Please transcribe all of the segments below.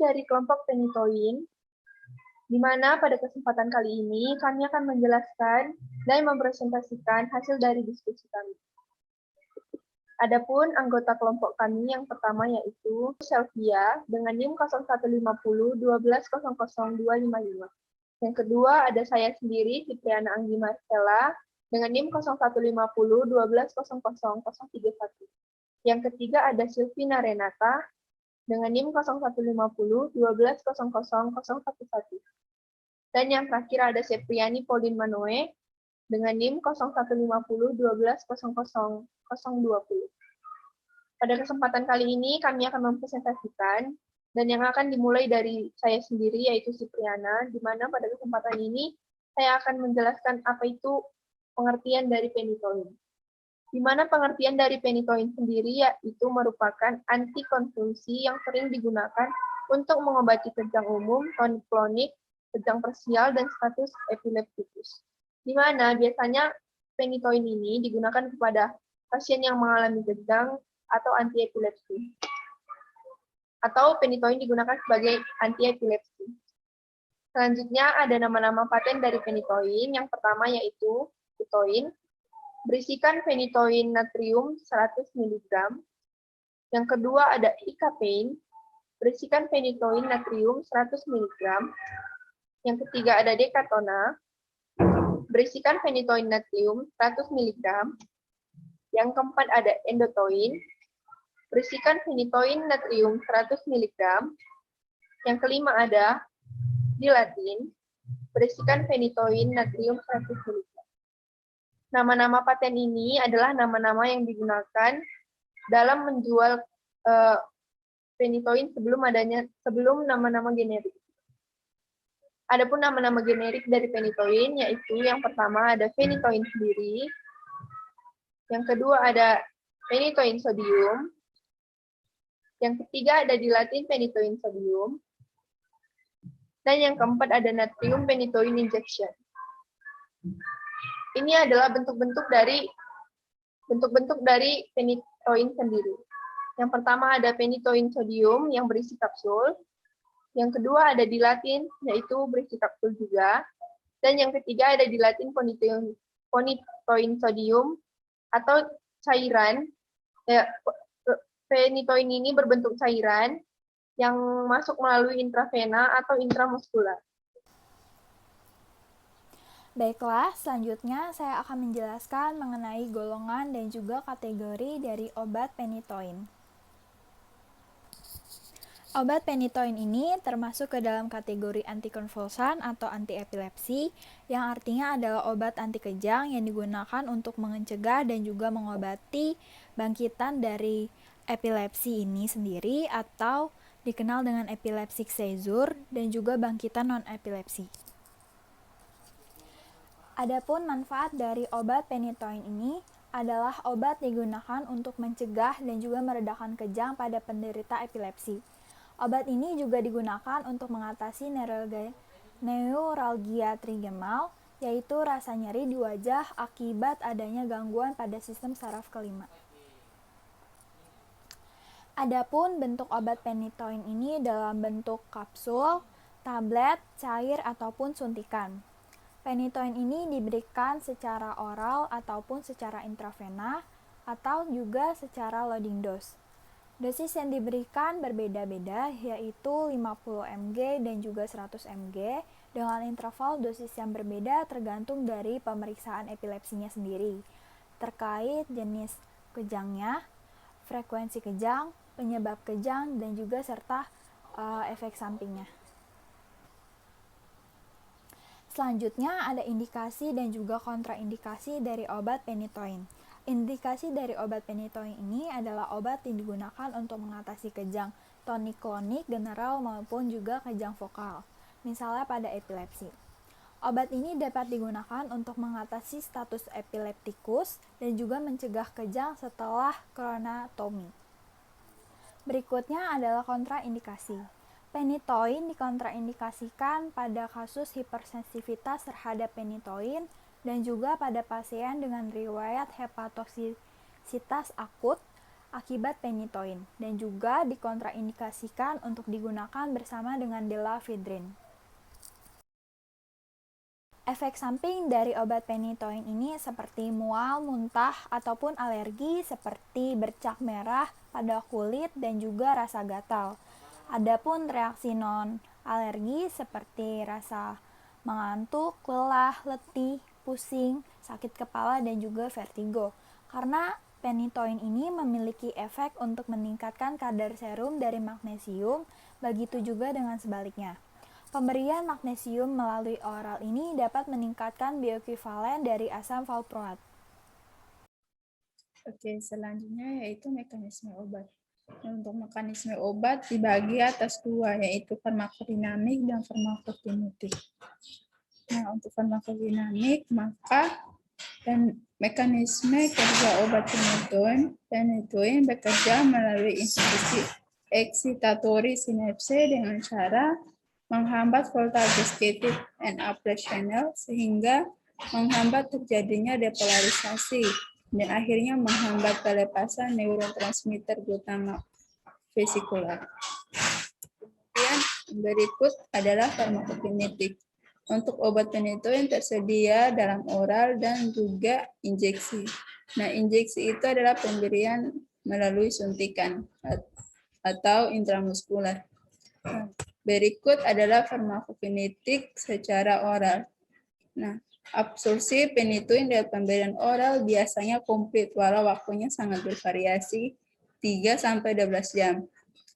dari kelompok penitoin, di mana pada kesempatan kali ini kami akan menjelaskan dan mempresentasikan hasil dari diskusi kami. Adapun anggota kelompok kami yang pertama yaitu Selvia dengan NIM 015012000255. Yang kedua ada saya sendiri, Cipriana Anggi Marcella, dengan NIM 015012000031. Yang ketiga ada Silvina Renata dengan NIM 015012000011. Dan yang terakhir ada Sepriani Pauline Manoe dengan NIM 015012000020. Pada kesempatan kali ini kami akan mempresentasikan dan yang akan dimulai dari saya sendiri yaitu Cipriana, di mana pada kesempatan ini saya akan menjelaskan apa itu pengertian dari penitoin. Di mana pengertian dari penitoin sendiri yaitu merupakan antikonvulsi yang sering digunakan untuk mengobati kejang umum, tonik-klonik, kejang parsial, dan status epileptikus. Di mana biasanya penitoin ini digunakan kepada pasien yang mengalami kejang atau anti-epilepsi. Atau penitoin digunakan sebagai anti-epilepsi. Selanjutnya ada nama-nama paten dari penitoin. Yang pertama yaitu Futoin, berisikan penitoin natrium 100 mg. Yang kedua ada Icapain, berisikan penitoin natrium 100 mg. Yang ketiga ada Decatona, berisikan penitoin natrium 100 mg. Yang keempat ada Endotoin, berisikan penitoin natrium 100 mg. Yang kelima ada Dilatin, berisikan penitoin natrium 100 mg. Nama-nama paten ini adalah nama-nama yang digunakan dalam menjual penitoin sebelum nama-nama generik. Adapun nama-nama generik dari penitoin yaitu yang pertama ada penitoin sendiri, yang kedua ada penitoin sodium, yang ketiga ada dilatin penitoin sodium, dan yang keempat ada natrium penitoin injection. Ini adalah bentuk-bentuk dari penitoin sendiri. Yang pertama ada penitoin sodium yang berisi kapsul. Yang kedua ada dilatin, yaitu berisi kapsul juga. Dan yang ketiga ada dilatin ponitoin sodium atau cairan. Penitoin ini berbentuk cairan yang masuk melalui intravena atau intramuskular. Baiklah, selanjutnya saya akan menjelaskan mengenai golongan dan juga kategori dari obat penitoin. Obat penitoin ini termasuk ke dalam kategori antikonvulsan atau antiepilepsi, yang artinya adalah obat anti kejang yang digunakan untuk mencegah dan juga mengobati bangkitan dari epilepsi ini sendiri atau dikenal dengan epileptic seizure dan juga bangkitan non-epilepsi. Adapun manfaat dari obat penitoin ini adalah obat digunakan untuk mencegah dan juga meredakan kejang pada penderita epilepsi. Obat ini juga digunakan untuk mengatasi neuralgia trigemal, yaitu rasa nyeri di wajah akibat adanya gangguan pada sistem saraf kelima. Adapun bentuk obat penitoin ini dalam bentuk kapsul, tablet, cair, ataupun suntikan. Penitoin ini diberikan secara oral ataupun secara intravena atau juga secara loading dose. Dosis yang diberikan berbeda-beda yaitu 50 mg dan juga 100 mg dengan interval dosis yang berbeda tergantung dari pemeriksaan epilepsinya sendiri terkait jenis kejangnya, frekuensi kejang, penyebab kejang, dan juga serta efek sampingnya. Selanjutnya ada indikasi dan juga kontraindikasi dari obat penitoin. Indikasi dari obat penitoin ini adalah obat yang digunakan untuk mengatasi kejang tonik-klonik general maupun juga kejang vokal, misalnya pada epilepsi. Obat ini dapat digunakan untuk mengatasi status epileptikus dan juga mencegah kejang setelah kronatomi. Berikutnya adalah kontraindikasi. Penitoin dikontraindikasikan pada kasus hipersensitivitas terhadap penitoin dan juga pada pasien dengan riwayat hepatosisitas akut akibat penitoin dan juga dikontraindikasikan untuk digunakan bersama dengan delafidrin. Efek samping dari obat penitoin ini seperti mual, muntah, ataupun alergi seperti bercak merah pada kulit dan juga rasa gatal. Adapun reaksi non-alergi seperti rasa mengantuk, lelah, letih, pusing, sakit kepala, dan juga vertigo. Karena penitoin ini memiliki efek untuk meningkatkan kadar serum dari magnesium, begitu juga dengan sebaliknya. Pemberian magnesium melalui oral ini dapat meningkatkan bioekuivalen dari asam valproat. Oke, selanjutnya yaitu mekanisme obat. Untuk mekanisme obat dibagi atas dua, yaitu farmakodinamik dan farmakokinetik. Nah, untuk farmakodinamik, maka dan mekanisme kerja obat penitoin bekerja melalui inhibisi excitatory sinapse dengan cara menghambat voltage gated and applet channel sehingga menghambat terjadinya depolarisasi dan akhirnya menghambat pelepasan neurotransmitter glutamat vesikular. Kemudian berikut adalah farmakokinetik. Untuk obat penitoin tersedia dalam oral dan juga injeksi. Nah, injeksi itu adalah pemberian melalui suntikan atau intramuskular. Nah, berikut adalah farmakokinetik secara oral. Nah, absorpsi penitoin dari pemberian oral biasanya komplit walau waktunya sangat bervariasi 3-12 jam.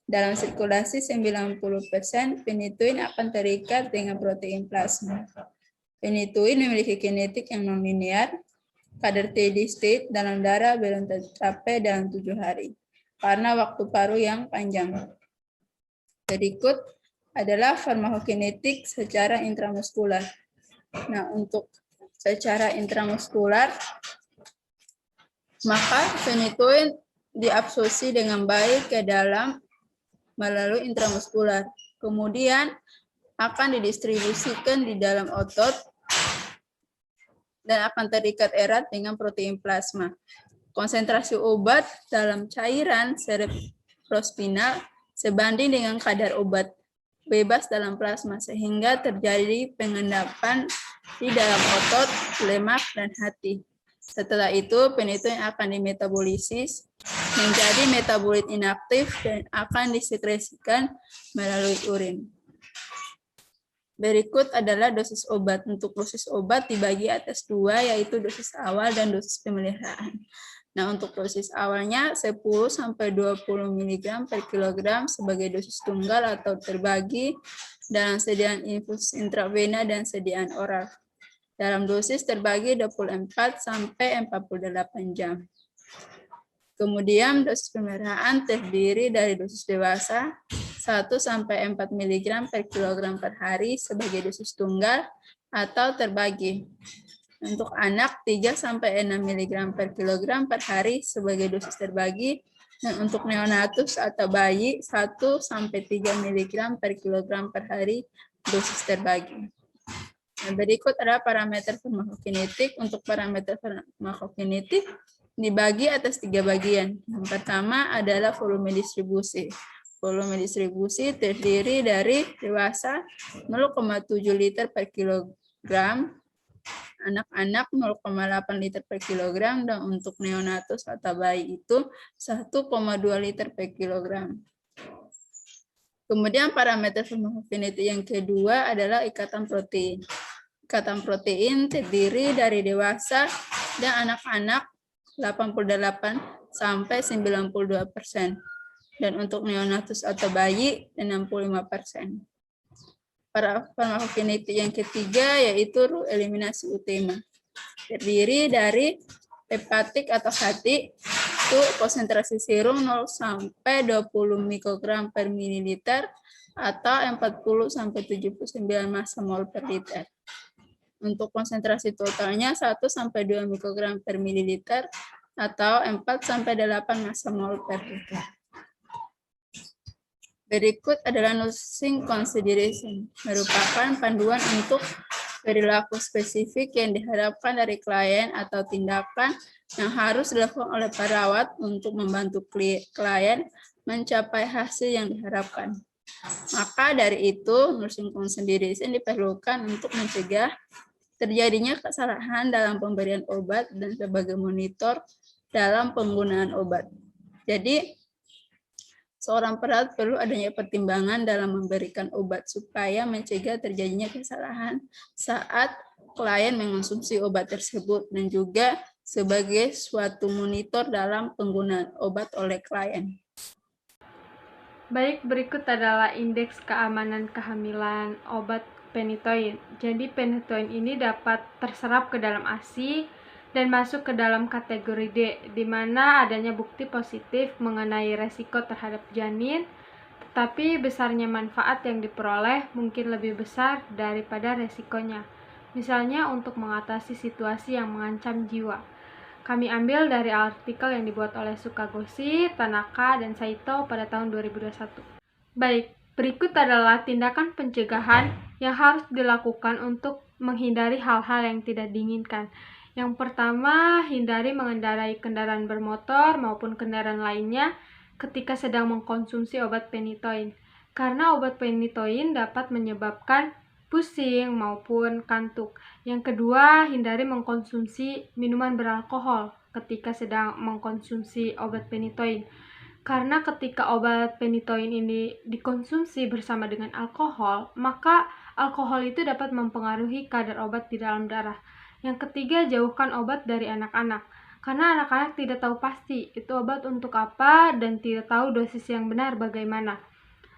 Dalam sirkulasi 90% penitoin akan terikat dengan protein plasma. Penitoin memiliki kinetik yang non-linear. Kadar steady state dalam darah belum tercapai dalam 7 hari karena waktu paru yang panjang. Berikut adalah farmakokinetik secara intramuskular. Nah, untuk secara intramuskular, maka penitoin diabsorpsi dengan baik ke dalam melalui intramuskular. Kemudian akan didistribusikan di dalam otot dan akan terikat erat dengan protein plasma. Konsentrasi obat dalam cairan cerebrospinal sebanding dengan kadar obat bebas dalam plasma sehingga terjadi pengendapan di dalam otot, lemak, dan hati. Setelah itu, penitoin akan dimetabolisis menjadi metabolit inaktif dan akan disekresikan melalui urin. Berikut adalah dosis obat. Untuk dosis obat dibagi atas dua, yaitu dosis awal dan dosis pemeliharaan. Nah, untuk dosis awalnya 10-20 mg per kilogram sebagai dosis tunggal atau terbagi dalam sediaan infus intravena dan sediaan oral. Dalam dosis terbagi 24-48 jam. Kemudian dosis pemeliharaan terdiri dari dosis dewasa 1-4 mg per kilogram per hari sebagai dosis tunggal atau terbagi. Untuk anak 3-6 mg per kilogram per hari sebagai dosis terbagi. Dan untuk neonatus atau bayi 1-3 mg per kilogram per hari dosis terbagi. Nah, berikut adalah parameter farmakokinetik. Untuk parameter farmakokinetik dibagi atas 3 bagian. Yang pertama adalah volume distribusi. Volume distribusi terdiri dari dewasa 0,7 liter per kilogram, anak-anak 0,8 liter per kilogram, dan untuk neonatus atau bayi itu 1,2 liter per kilogram. Kemudian parameter farmakokinetik yang kedua adalah ikatan protein. Ikatan protein terdiri dari dewasa dan anak-anak 88-92%. Dan untuk neonatus atau bayi 65%. Para farmakokinetik yang ketiga yaitu eliminasi utama. Terdiri dari hepatik atau hati, itu konsentrasi serum 0-20 mikrogram per mililiter atau 40-79 massa mol per liter. Untuk konsentrasi totalnya 1-2 mikrogram per mililiter atau 4-8 massa mol per liter. Berikut adalah nursing consideration, merupakan panduan untuk perilaku spesifik yang diharapkan dari klien atau tindakan yang harus dilakukan oleh perawat untuk membantu klien mencapai hasil yang diharapkan. Maka dari itu, nursing consideration diperlukan untuk mencegah terjadinya kesalahan dalam pemberian obat dan sebagai monitor dalam penggunaan obat. Jadi, seorang perawat perlu adanya pertimbangan dalam memberikan obat supaya mencegah terjadinya kesalahan saat klien mengonsumsi obat tersebut dan juga sebagai suatu monitor dalam penggunaan obat oleh klien. Baik, berikut adalah indeks keamanan kehamilan obat phenytoin. Jadi phenytoin ini dapat terserap ke dalam ASI dan masuk ke dalam kategori D, di mana adanya bukti positif mengenai resiko terhadap janin, tetapi besarnya manfaat yang diperoleh mungkin lebih besar daripada resikonya. Misalnya untuk mengatasi situasi yang mengancam jiwa. Kami ambil dari artikel yang dibuat oleh Sukagoshi, Tanaka, dan Saito pada tahun 2021. Baik, berikut adalah tindakan pencegahan yang harus dilakukan untuk menghindari hal-hal yang tidak diinginkan. Yang pertama, hindari mengendarai kendaraan bermotor maupun kendaraan lainnya ketika sedang mengkonsumsi obat phenytoin. Karena obat phenytoin dapat menyebabkan pusing maupun kantuk. Yang kedua, hindari mengkonsumsi minuman beralkohol ketika sedang mengkonsumsi obat phenytoin. Karena ketika obat phenytoin ini dikonsumsi bersama dengan alkohol, maka alkohol itu dapat mempengaruhi kadar obat di dalam darah. Yang ketiga, jauhkan obat dari anak-anak. Karena anak-anak tidak tahu pasti itu obat untuk apa dan tidak tahu dosis yang benar bagaimana.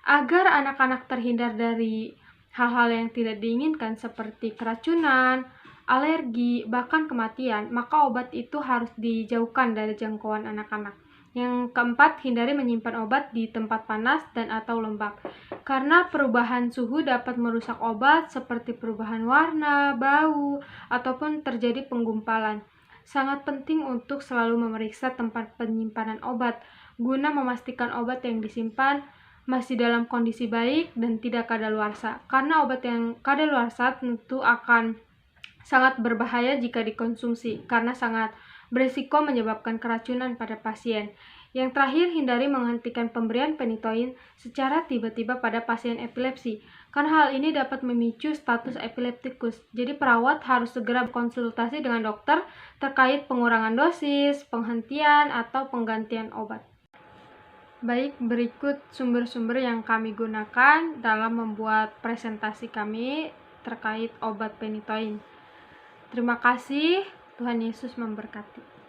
Agar anak-anak terhindar dari hal-hal yang tidak diinginkan seperti keracunan, alergi, bahkan kematian, maka obat itu harus dijauhkan dari jangkauan anak-anak. Yang keempat, hindari menyimpan obat di tempat panas dan atau lembab. Karena perubahan suhu dapat merusak obat seperti perubahan warna, bau, ataupun terjadi penggumpalan. Sangat penting untuk selalu memeriksa tempat penyimpanan obat guna memastikan obat yang disimpan masih dalam kondisi baik dan tidak kadaluarsa. Karena obat yang kadaluarsa tentu akan sangat berbahaya jika dikonsumsi karena sangat berisiko menyebabkan keracunan pada pasien. Yang terakhir, hindari menghentikan pemberian phenytoin secara tiba-tiba pada pasien epilepsi, karena hal ini dapat memicu status epileptikus. Jadi perawat harus segera berkonsultasi dengan dokter terkait pengurangan dosis, penghentian, atau penggantian obat. Baik, berikut sumber-sumber yang kami gunakan dalam membuat presentasi kami terkait obat phenytoin. Terima kasih, Tuhan Yesus memberkati.